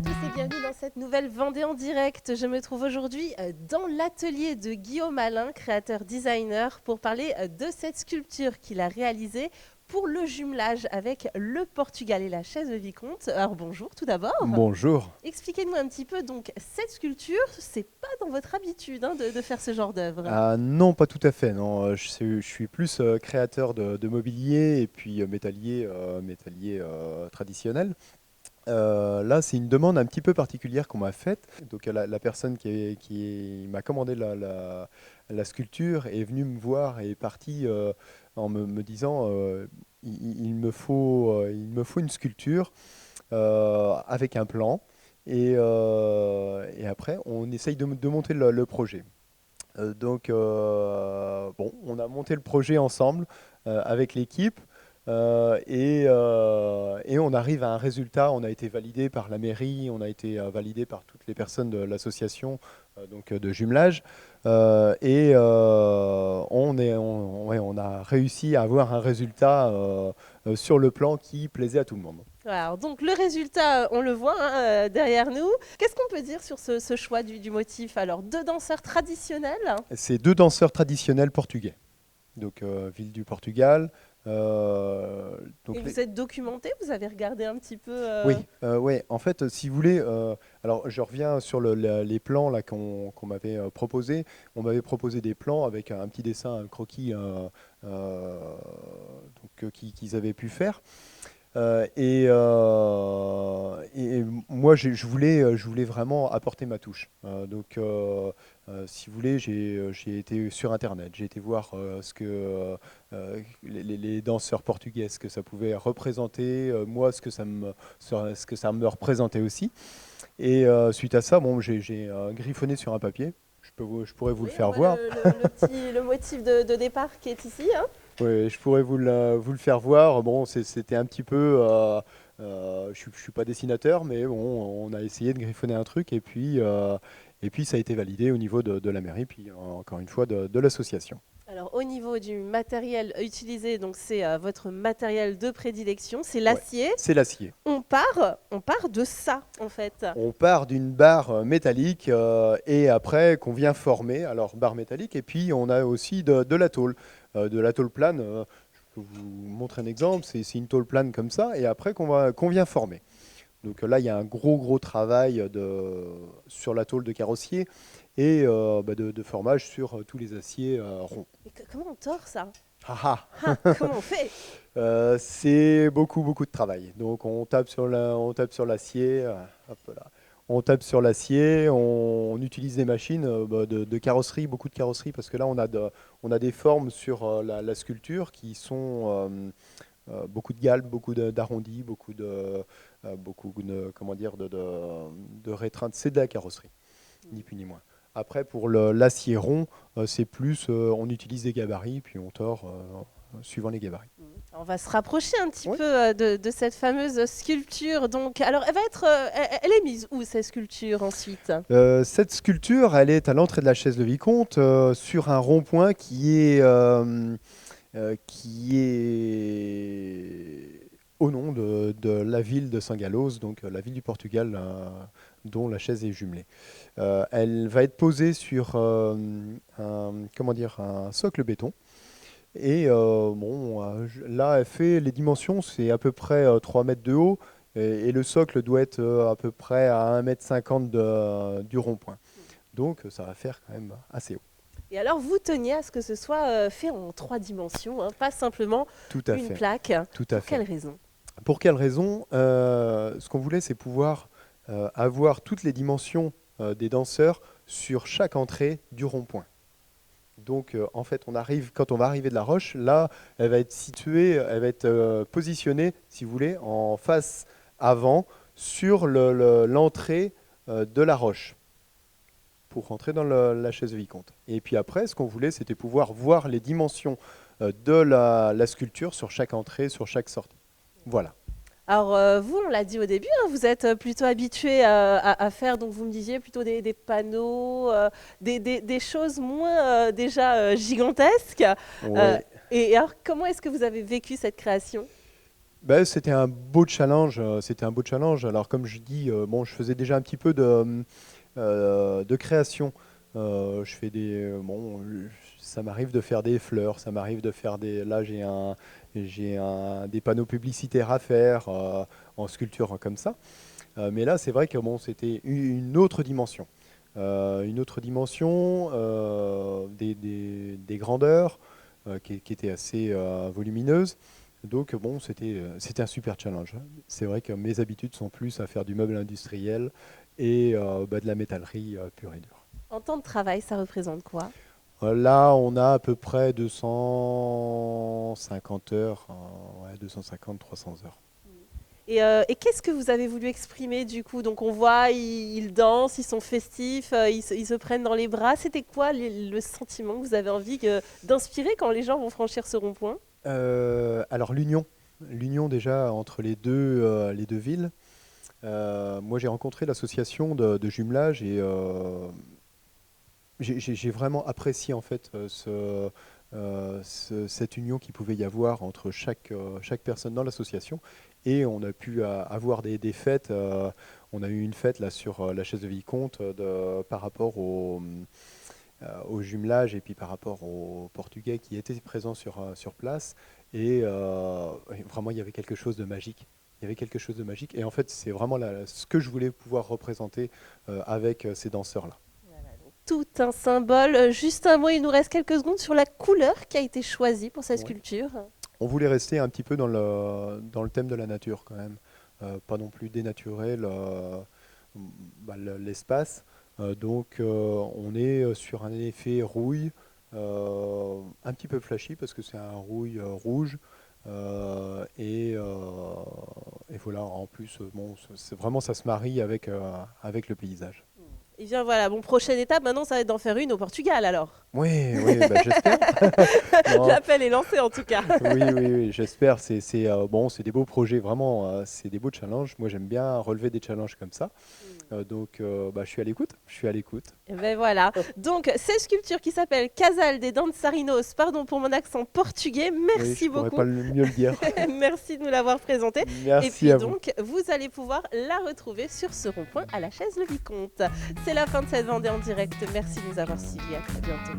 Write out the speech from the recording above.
à tous et bienvenue dans cette nouvelle Vendée en direct. Je me trouve aujourd'hui dans l'atelier de Guillaume Alain, créateur designer, pour parler de cette sculpture qu'il a réalisée pour le jumelage avec le Portugal et la chaise de Vicomte. Alors bonjour tout d'abord. Bonjour. Expliquez-nous un petit peu, donc cette sculpture, c'est pas dans votre habitude de faire ce genre d'œuvre. Ah, non, pas tout à fait. Non, je suis plus créateur de mobilier et puis métallier traditionnel. Là, c'est une demande un petit peu particulière qu'on m'a faite. Donc, la personne qui m'a commandé la sculpture est venue me voir et est partie en me disant il me faut une sculpture avec un plan. Et après, on essaye de monter le projet. Bon, on a monté le projet ensemble avec l'équipe et on arrive à un résultat. On a été validé par la mairie, on a été validé par toutes les personnes de l'association de jumelage. Ouais, on a réussi à avoir un résultat sur le plan qui plaisait à tout le monde. Alors, donc le résultat, on le voit derrière nous. Qu'est-ce qu'on peut dire sur ce choix du motif? Alors, deux danseurs traditionnels. C'est deux danseurs traditionnels portugais. Donc, ville du Portugal. Euh, donc Et les- vous êtes documenté, vous avez regardé un petit peu Oui, ouais. En fait, si vous voulez, alors je reviens sur les plans là qu'on m'avait proposé. On m'avait proposé des plans avec un petit dessin, un croquis qu'ils avaient pu faire. Et moi, je voulais vraiment apporter ma touche. Si vous voulez, j'ai été sur Internet, j'ai été voir ce que les danseurs portugais, ce que ça pouvait représenter, moi, ce que ça me représentait aussi. Et suite à ça, bon, j'ai griffonné sur un papier. Je pourrais vous oui, le on faire voit voir. le motif de départ qui est ici, hein. Oui, je pourrais vous le faire voir. Bon, c'était un petit peu. Je ne suis pas dessinateur, mais bon, on a essayé de griffonner un truc et puis ça a été validé au niveau de la mairie, puis encore une fois de l'association. Alors, au niveau du matériel utilisé, donc c'est votre matériel de prédilection, c'est Ouais, l'acier. c'est l'acier. On part de ça, en fait. On part d'une barre métallique et après qu'on vient former, alors barre métallique, et puis on a aussi de la tôle plane. Je peux vous montrer un exemple, c'est une tôle plane comme ça, et après qu'on vient former. Donc là, il y a un gros travail sur la tôle de carrossier et de formage sur tous les aciers ronds. Mais comment on tord ça? Ah Ah, comment on fait? C'est beaucoup de travail. Donc on tape sur l'acier, hop là. On tape sur l'acier, on utilise des machines de carrosserie, beaucoup de carrosserie, parce que là on a des formes sur la sculpture qui sont beaucoup de galbes, d'arrondis, comment dire, de réteintes. C'est de la carrosserie, ni plus ni moins. Après, pour l'acier rond, c'est plus, on utilise des gabarits, puis on tord suivant les gabarits. On va se rapprocher un petit Oui. peu de cette fameuse sculpture. Donc, alors, elle est mise où cette sculpture ensuite? Cette sculpture, elle est à l'entrée de la chaise de Vicomte, sur un rond-point qui est au nom de la ville de Saint-Galloz, donc la ville du Portugal, dont la chaise est jumelée. Elle va être posée sur comment dire, un socle béton. Et bon, là, elle fait les dimensions, c'est à peu près 3 mètres de haut, et le socle doit être à peu près à 1,50 m du rond-point. Donc ça va faire quand même assez haut. Et alors, vous teniez à ce que ce soit fait en 3 dimensions, hein, pas simplement Tout à une fait. plaque. Tout à Pour quelle fait. raison? Pour quelle raison? Ce qu'on voulait, c'est pouvoir avoir toutes les dimensions des danseurs sur chaque entrée du rond-point. Donc, en fait, quand on va arriver de la roche, là, elle va être située, elle va être positionnée, si vous voulez, en face avant sur l'entrée de la roche pour rentrer dans la chaise Vicomte. Et puis après, ce qu'on voulait, c'était pouvoir voir les dimensions de la sculpture sur chaque entrée, sur chaque sortie. Voilà. Alors, vous, on l'a dit au début, hein, vous êtes plutôt habitué à faire, donc vous me disiez, plutôt des panneaux, des choses moins déjà gigantesques. Euh, Ouais. et alors, comment est-ce que vous avez vécu cette création? Bah, c'était un beau challenge. C'était un beau challenge. Alors, comme je dis, bon, je faisais déjà un petit peu de création. Je fais bon, ça m'arrive de faire des fleurs, ça m'arrive de faire des. Là, des panneaux publicitaires à faire en sculpture comme ça. Mais là, c'est vrai que bon, c'était une autre dimension. Une autre dimension, des grandeurs qui étaient assez volumineuses. Donc bon, c'était un super challenge, hein. C'est vrai que mes habitudes sont plus à faire du meuble industriel et de la métallerie pure et dure. En temps de travail, ça représente quoi? Là, on a à peu près 250 heures, ouais, 250-300 heures. Et qu'est-ce que vous avez voulu exprimer du coup? Donc on voit, ils dansent, ils sont festifs, ils se prennent dans les bras. C'était quoi le sentiment que vous avez envie d'inspirer quand les gens vont franchir ce rond-point? Alors l'union déjà entre les deux villes. Moi, j'ai rencontré l'association de jumelage et j'ai vraiment apprécié en fait cette union qu'il pouvait y avoir entre chaque personne dans l'association. Et on a pu avoir des fêtes. On a eu une fête là sur la chaise de Vicomte par rapport au jumelage et puis par rapport aux Portugais qui étaient présents sur place. Et vraiment, il y avait quelque chose de magique. Il y avait quelque chose de magique. Et en fait, c'est vraiment ce que je voulais pouvoir représenter avec ces danseurs-là. Voilà, donc tout un symbole. Juste un mot, il nous reste quelques secondes sur la couleur qui a été choisie pour cette Oui. sculpture. On voulait rester un petit peu dans le thème de la nature quand même. Pas non plus dénaturer l'espace. On est sur un effet rouille, un petit peu flashy parce que c'est un rouille rouge. Et voilà, en plus, bon, vraiment ça se marie avec le paysage. Et bien voilà, bon, prochaine étape, maintenant ça va être d'en faire une au Portugal alors. Oui, oui, bah, j'espère. Non, L'appel est lancé en tout cas. oui, oui, oui, j'espère. Bon, c'est des beaux projets, vraiment. C'est des beaux challenges. Moi, j'aime bien relever des challenges comme ça. Je suis à l'écoute. Je suis à l'écoute. Et ben voilà. Donc, cette sculpture qui s'appelle Casal des Dançarinos, pardon pour mon accent portugais, Oui, merci je pourrais beaucoup. pas mieux le dire. Merci de nous l'avoir présentée. Et Merci puis à vous. donc, vous allez pouvoir la retrouver sur ce rond-point à la chaise Le Vicomte. C'est la fin de cette Vendée en direct. Merci de nous avoir suivis. À très bientôt.